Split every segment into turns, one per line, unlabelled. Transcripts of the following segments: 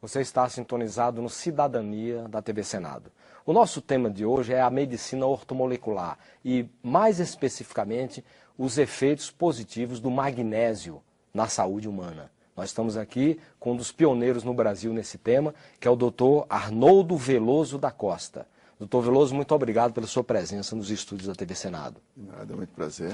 Você está sintonizado no Cidadania da TV Senado. O nosso tema de hoje é a medicina ortomolecular e, mais especificamente, os efeitos positivos do magnésio na saúde humana. Nós estamos aqui com um dos pioneiros no Brasil nesse tema, que é o Dr. Arnoldo Veloso da Costa. Dr. Veloso, muito obrigado pela sua presença nos estúdios da TV Senado.
Nada, muito prazer.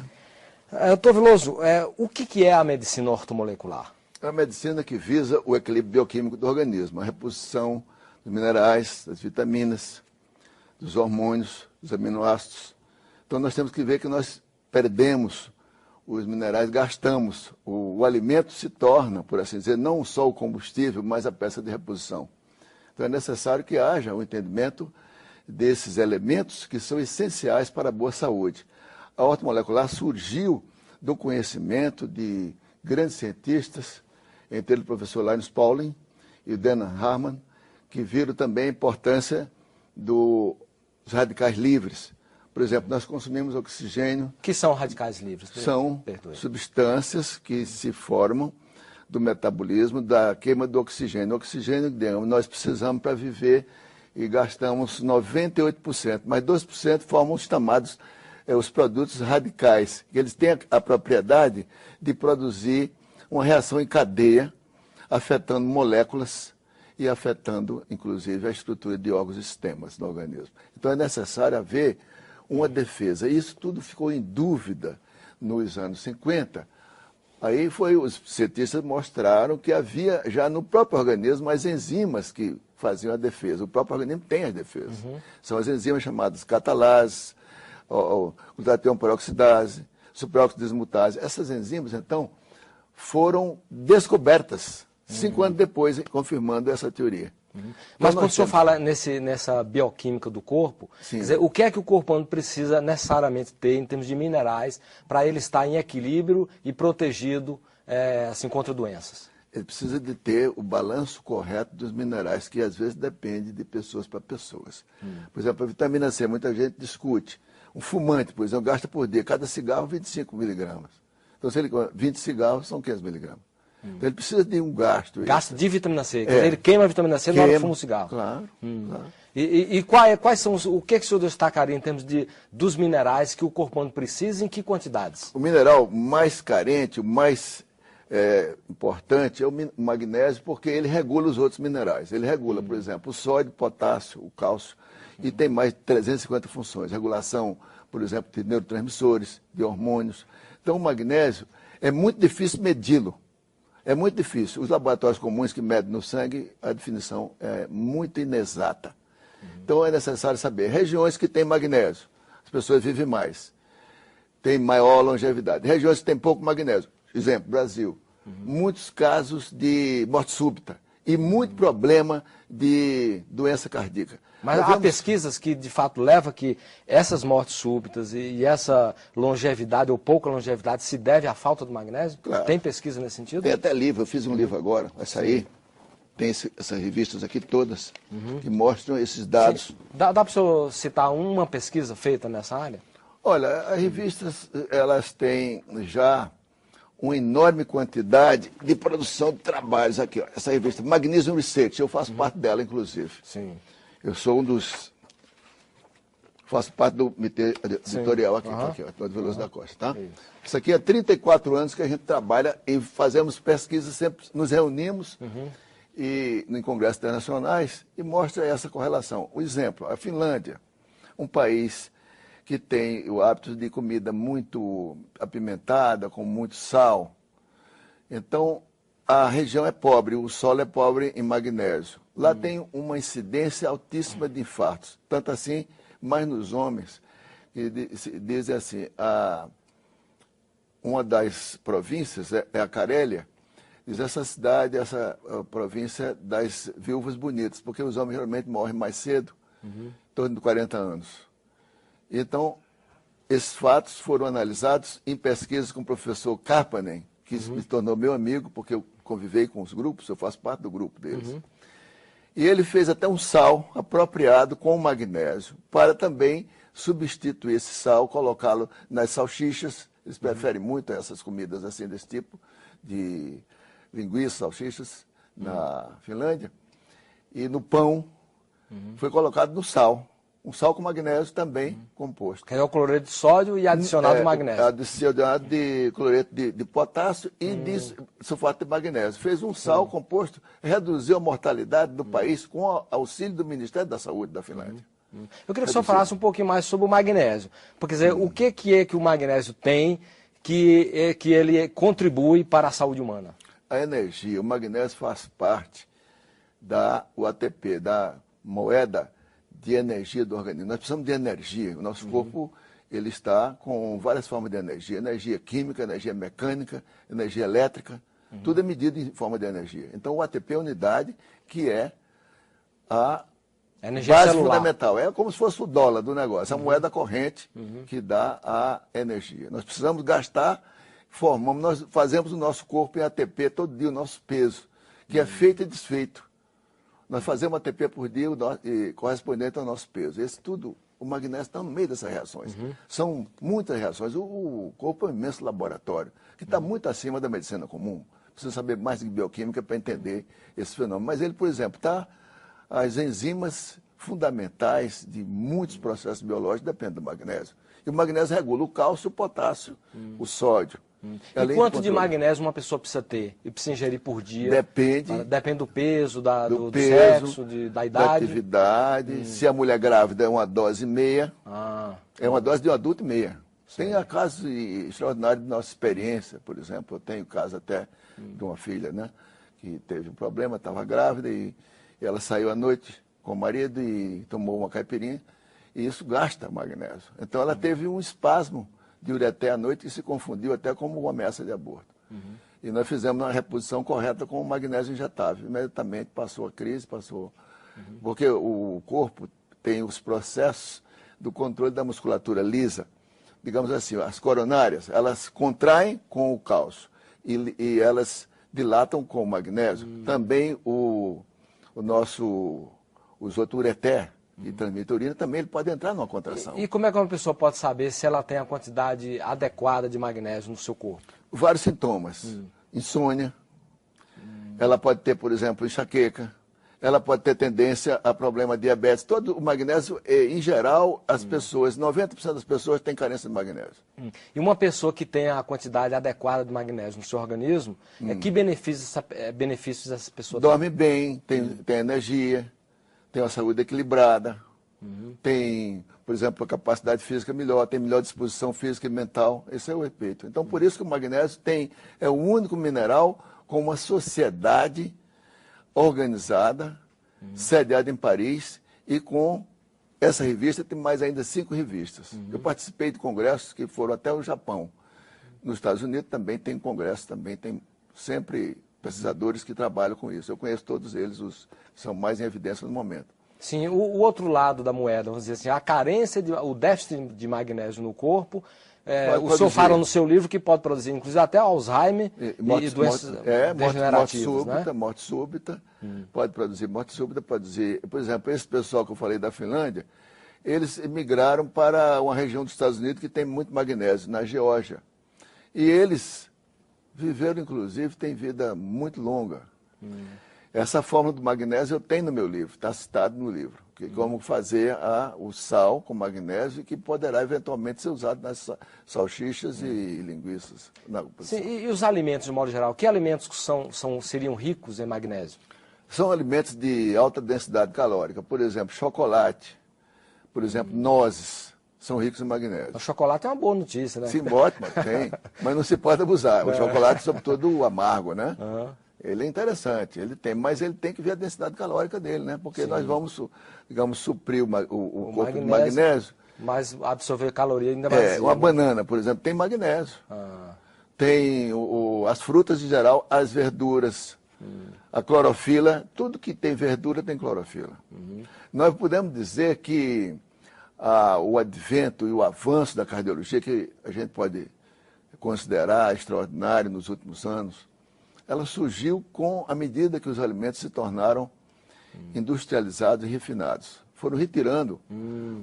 Dr. Veloso, o que é a medicina ortomolecular?
É uma medicina que visa o equilíbrio bioquímico do organismo, a reposição dos minerais, das vitaminas, dos hormônios, dos aminoácidos. Então nós temos que ver que nós perdemos os minerais, gastamos. O alimento se torna, por assim dizer, não só o combustível, mas a peça de reposição. Então é necessário que haja o entendimento desses elementos que são essenciais para a boa saúde. A ortomolecular surgiu do conhecimento de grandes cientistas, entre eles o professor Linus Pauling e o Dan Harman, que viram também a importância dos radicais livres. Por exemplo, nós consumimos oxigênio.
O que são radicais livres?
São substâncias que se formam do metabolismo, da queima do oxigênio. O oxigênio, nós precisamos para viver e gastamos 98%, mas 2% formam os chamados os produtos radicais. Eles têm a propriedade de produzir uma reação em cadeia, afetando moléculas e afetando, inclusive, a estrutura de órgãos e sistemas do organismo. Então é necessário haver uma defesa. Isso tudo ficou em dúvida nos anos 50. Aí os cientistas mostraram que havia já no próprio organismo as enzimas que faziam a defesa. O próprio organismo tem as defesas. São as enzimas chamadas catalases, glutatião peroxidase, superóxido desmutase. Essas enzimas, então, foram descobertas 5 anos depois, confirmando essa teoria.
Mas quando o senhor fala nessa bioquímica do corpo, quer dizer, o que é que o corpo humano precisa necessariamente ter em termos de minerais para ele estar em equilíbrio e protegido assim, contra doenças?
Ele precisa de ter o balanço correto dos minerais, que às vezes depende de pessoas para pessoas. Por exemplo, a vitamina C, muita gente discute. Um fumante, por exemplo, gasta por dia, cada cigarro, 25 miligramas. Então, se ele 20 cigarros, são 500 miligramas. Então, ele precisa de um gasto.
Gasto de vitamina C. Quer dizer, ele queima a vitamina C na hora que fuma um cigarro.
Claro. Claro.
E quais são o que o senhor destacaria em termos dos minerais que o corpo humano precisa e em que quantidades?
O mineral mais carente, o mais importante é o magnésio, porque ele regula os outros minerais. Ele regula, por exemplo, o sódio, o potássio, o cálcio, e tem mais de 350 funções. Regulação, por exemplo, de neurotransmissores, de hormônios. Então, o magnésio é muito difícil medi-lo. É muito difícil. Os laboratórios comuns que medem no sangue, a definição é muito inexata. Então, é necessário saber. Regiões que têm magnésio, as pessoas vivem mais, têm maior longevidade. Regiões que têm pouco magnésio, exemplo, Brasil. Muitos casos de morte súbita e muito problema de doença cardíaca.
Mas há pesquisas que, de fato, levam que essas mortes súbitas e essa longevidade ou pouca longevidade se deve à falta do magnésio?
Claro.
Tem pesquisa nesse sentido?
Tem até livro, eu fiz um livro agora, vai sair. Tem essas revistas aqui todas, que mostram esses dados.
Sim. Dá para o senhor citar uma pesquisa feita nessa área?
Olha, as revistas, elas têm já uma enorme quantidade de produção de trabalhos aqui. Ó. Essa revista, Magnesium Research, eu faço parte dela, inclusive.
Sim.
Eu sou um dos... Faço parte do editorial aqui, aqui ó, do Veloso da Costa, tá? Isso aqui há 34 anos que a gente trabalha e fazemos pesquisas, sempre nos reunimos em congressos internacionais e mostra essa correlação. O exemplo, a Finlândia, um país que tem o hábito de comida muito apimentada, com muito sal. Então, a região é pobre, o solo é pobre em magnésio. Lá tem uma incidência altíssima de infartos, tanto assim, mais nos homens, que dizem assim, uma das províncias é a Carélia, diz essa cidade, essa província das viúvas bonitas, porque os homens geralmente morrem mais cedo, em torno de 40 anos. Então, esses fatos foram analisados em pesquisas com o professor Karpanen, que me tornou meu amigo, porque eu convivei com os grupos, eu faço parte do grupo deles. E ele fez até um sal apropriado com o magnésio, para também substituir esse sal, colocá-lo nas salsichas. Eles preferem muito essas comidas assim desse tipo, de linguiça, salsichas, na Finlândia. e no pão, foi colocado no sal. Um sal com magnésio também composto.
Que é o cloreto de sódio e adicionado de magnésio.
Adicionado de cloreto de potássio e de sulfato de magnésio. Fez um sal composto, reduziu a mortalidade do país com o auxílio do Ministério da Saúde da Finlândia.
Eu queria que o senhor falasse um pouquinho mais sobre o magnésio. Porque, quer dizer, o que é que o magnésio tem que ele contribui para a saúde humana?
A energia, o magnésio faz parte da ATP, da moeda de energia do organismo. Nós precisamos de energia. O nosso corpo ele está com várias formas de energia. Energia química, energia mecânica, energia elétrica. Tudo é medido em forma de energia. Então, o ATP é a unidade que é a
energia
base
celular.
fundamental. É como se fosse o dólar do negócio. A moeda corrente que dá a energia. Nós precisamos gastar, nós fazemos o nosso corpo em ATP todo dia, o nosso peso, que é feito e desfeito. Nós fazemos ATP por dia correspondente ao nosso peso. Esse tudo, o magnésio está no meio dessas reações. São muitas reações. O corpo é um imenso laboratório, que está muito acima da medicina comum. Precisa saber mais de bioquímica para entender esse fenômeno. Mas ele, por exemplo, as enzimas fundamentais de muitos processos biológicos dependem do magnésio. E o magnésio regula o cálcio, o potássio, o sódio.
E quanto de magnésio uma pessoa precisa ter? E precisa ingerir por dia? Depende do peso, do sexo, da idade?
Da atividade. Se a mulher grávida é uma dose e meia, é uma dose de um adulto e meia. Tem casos extraordinários de nossa experiência, por exemplo. Eu tenho caso até de uma filha, né, que teve um problema, estava grávida e ela saiu à noite com o marido e tomou uma caipirinha. E isso gasta magnésio. Então ela teve um espasmo de ureter à noite que se confundiu até como uma ameaça de aborto. E nós fizemos uma reposição correta com o magnésio injetável. Imediatamente passou a crise, porque o corpo tem os processos do controle da musculatura lisa. Digamos assim, as coronárias, elas contraem com o cálcio e elas dilatam com o magnésio. Também os outros ureter, que transmite urina, também ele pode entrar numa contração.
E como é que uma pessoa pode saber se ela tem a quantidade adequada de magnésio no seu corpo?
Vários sintomas. Insônia. Ela pode ter, por exemplo, enxaqueca. Ela pode ter tendência a problema de diabetes. Todo o magnésio, em geral, as pessoas, 90% das pessoas têm carência de magnésio.
E uma pessoa que tem a quantidade adequada de magnésio no seu organismo, que benefícios essa pessoa tem?
Dorme bem, tem energia, tem uma saúde equilibrada, tem, por exemplo, a capacidade física melhor, tem melhor disposição física e mental. Esse é o efeito. Então, por isso que o magnésio é o único mineral com uma sociedade organizada, sediada em Paris, e com essa revista tem mais ainda 5 revistas. Eu participei de congressos que foram até o Japão. Nos Estados Unidos também tem congressos, também tem sempre pesquisadores que trabalham com isso. Eu conheço todos eles, os que são mais em evidência no momento.
Sim, o outro lado da moeda, vamos dizer assim, a carência, o déficit de magnésio no corpo, o senhor fala no seu livro que pode produzir, inclusive, até Alzheimer e doenças degenerativas,
morte súbita, pode produzir morte súbita, pode produzir... Por exemplo, esse pessoal que eu falei da Finlândia, eles migraram para uma região dos Estados Unidos que tem muito magnésio, na Geórgia. E eles viveram, inclusive, têm vida muito longa. Essa fórmula do magnésio eu tenho no meu livro, está citado no livro. Como fazer o sal com magnésio, que poderá eventualmente ser usado nas salsichas e linguiças.
Sim, e os alimentos, de modo geral? Que alimentos seriam ricos em magnésio?
São alimentos de alta densidade calórica. Por exemplo, chocolate, por exemplo, nozes, são ricos em magnésio.
O chocolate é uma boa notícia, né?
Sim, ótimo, tem. Mas não se pode abusar. O chocolate, sobretudo o amargo, né? Ele é interessante, mas ele tem que ver a densidade calórica dele, né? Porque nós vamos, digamos, suprir o corpo de magnésio.
Mas absorver caloria ainda mais.
Uma banana, por exemplo, tem magnésio. Tem as frutas em geral, as verduras, a clorofila, tudo que tem verdura tem clorofila. Nós podemos dizer que o advento e o avanço da cardiologia, que a gente pode considerar extraordinário nos últimos anos, ela surgiu com a medida que os alimentos se tornaram industrializados e refinados. Foram retirando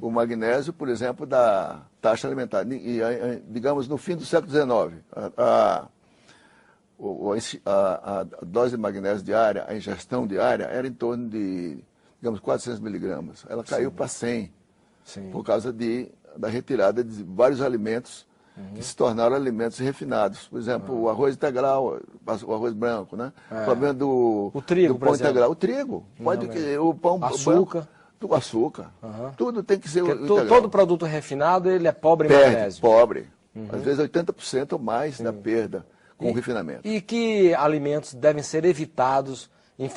o magnésio, por exemplo, da taxa alimentar. E, digamos, no fim do século XIX, a dose de magnésio diária, a ingestão diária, era em torno de digamos, 400 miligramas. Ela caiu para 100,
Sim.
por causa da retirada de vários alimentos que se tornaram alimentos refinados. Por exemplo, o arroz integral, o arroz branco, né? O problema
O trigo,
do
por
pão
exemplo.
integral. O trigo, o pão
Açúcar.
branco, açúcar. Tudo tem que ser integral.
Todo produto refinado, ele é pobre em
Perde,
magnésio.
pobre. Às vezes 80% ou mais da perda com o refinamento.
E que alimentos devem ser evitados em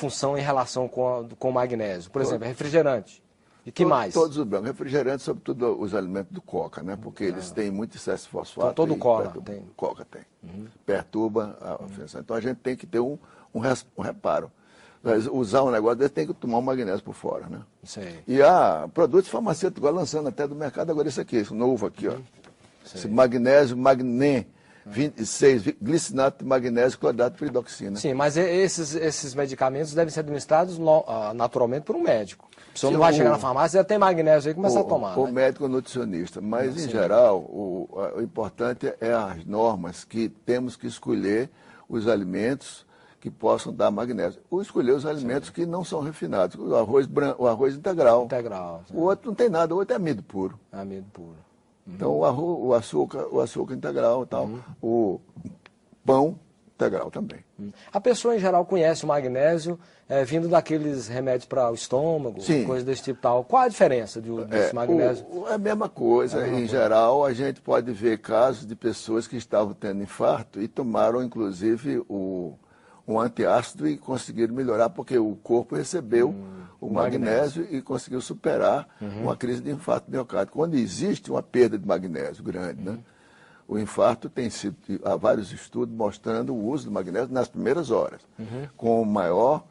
relação com o magnésio? Por exemplo, refrigerante. E que mais?
Todos os brancos. Refrigerantes, sobretudo os alimentos do coca, né? Porque eles têm muito excesso de fosfato.
Então, todo cola tem.
Coca tem. Perturba a ofensa. Então a gente tem que ter um reparo. Mas usar um negócio desse tem que tomar um magnésio por fora, né?
Sei.
E há produtos farmacêuticos agora lançando até do mercado, agora esse novo aqui, ó. Esse magnésio, Magné. 26, glicinato de magnésio, cloredato de piridoxina.
Sim, mas esses medicamentos devem ser administrados naturalmente por um médico. A pessoa não vai chegar na farmácia e já tem magnésio aí e começar a tomar.
O médico nutricionista. Mas, em geral, o importante é as normas que temos que escolher os alimentos que possam dar magnésio. Ou escolher os alimentos que não são refinados. O arroz branco, o arroz integral.
Sim.
O outro não tem nada, o outro é amido puro.
Amido puro.
Então, o açúcar integral e tal. O pão integral também.
A pessoa, em geral, conhece o magnésio vindo daqueles remédios para o estômago, coisas desse tipo tal. Qual a diferença desse magnésio?
É a mesma coisa. Em geral, a gente pode ver casos de pessoas que estavam tendo infarto e tomaram, inclusive, um antiácido e conseguiram melhorar, porque o corpo recebeu o magnésio e conseguiu superar uma crise de infarto miocárdico. Quando existe uma perda de magnésio grande, né? O infarto tem sido, há vários estudos mostrando o uso do magnésio nas primeiras horas, com maior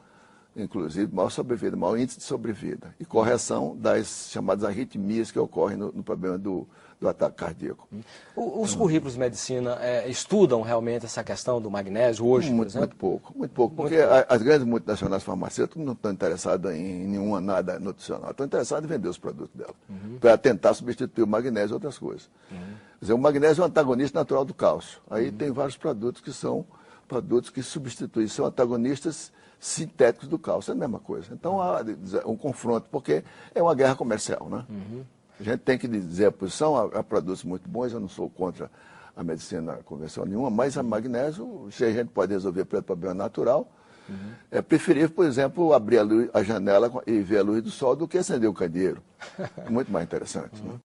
sobrevida, maior índice de sobrevida e correção das chamadas arritmias que ocorrem no problema do ataque cardíaco.
Os currículos de medicina estudam realmente essa questão do magnésio hoje, por exemplo?
Muito pouco, porque as grandes multinacionais farmacêuticas não estão interessadas em nada nutricional, estão interessadas em vender os produtos delas, para tentar substituir o magnésio e outras coisas. Quer dizer, o magnésio é um antagonista natural do cálcio. Aí tem vários produtos que são produtos que substituem, são antagonistas sintéticos do cálcio, é a mesma coisa. Então há um confronto, porque é uma guerra comercial, né? A gente tem que dizer a posição, há produtos muito bons, eu não sou contra a medicina convencional nenhuma, mas a magnésio, se a gente pode resolver pelo problema natural, é preferível, por exemplo, abrir a janela e ver a luz do sol do que acender o candeeiro. É muito mais interessante. Né?